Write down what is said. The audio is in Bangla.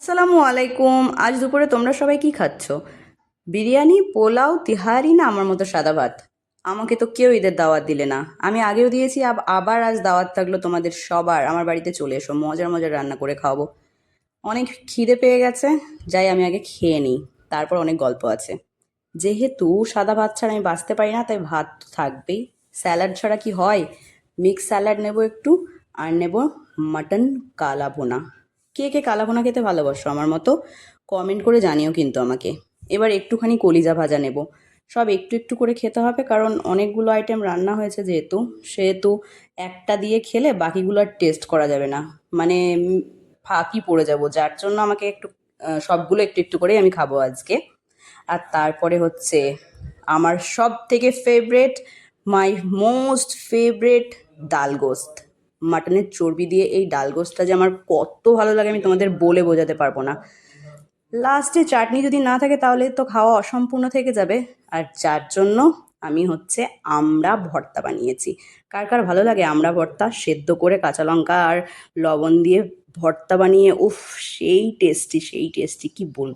আসসালামু আলাইকুম। আজ দুপুরে তোমরা সবাই কি খাচ্ছ? বিরিয়ানি, পোলাও, তিহারি না আমার মতো সাদা ভাত? আমাকে তো কেউ ঈদের দাওয়াত দিলে না। আমি আগেও দিয়েছি, আবার আজ দাওয়াত থাকলো তোমাদের সবার। আমার বাড়িতে চলে এসো, মজার মজার রান্না করে খাওয়াবো। অনেক খিদে পেয়ে গেছে, যাই আমি আগে খেয়ে নিই, তারপর অনেক গল্প আছে। যেহেতু সাদা ভাত ছাড়া আমি বাঁচতে পারি না, তাই ভাত তো থাকবেই। স্যালাড ছাড়া কি হয়? মিক্স স্যালাড নেব একটু, আর নেব মাটন কালা ভুনা। কে কে কালা ভুনা খেতে ভালোবাসো আমার মতো? কমেন্ট করে জানিও কিন্তু আমাকে। এবার একটুখানি কলিজা ভাজা নেব। সব একটু একটু করে খেতে হবে, কারণ অনেকগুলো আইটেম রান্না হয়েছে যেহেতু, সেহেতু একটা দিয়ে খেলে বাকিগুলো আর টেস্ট করা যাবে না। মানে ফাঁকি পড়ে যাব, যার জন্য আমাকে একটু সবগুলো একটু একটু করেই আমি খাবো আজকে। আর তারপরে হচ্ছে আমার সব থেকে ফেভারেট, মাই মোস্ট ফেভারেট, ডাল গোস্ত। মাটনের চর্বি দিয়ে এই ডাল গোস্তটা যে আমার কত ভালো লাগে আমি তোমাদের বলে বোঝাতে পারবো না। লাস্টে চাটনি যদি না থাকে তাহলে তো খাওয়া অসম্পূর্ণ থেকে যাবে। আর যার জন্য আমি হচ্ছে আমড়া ভর্তা বানিয়েছি। কার কার ভালো লাগে আমড়া ভর্তা? সেদ্ধ করে কাঁচা লঙ্কা আর লবণ দিয়ে ভর্তা বানিয়ে, উফ, সেই টেস্টি সেই টেস্টি, কি বলবো।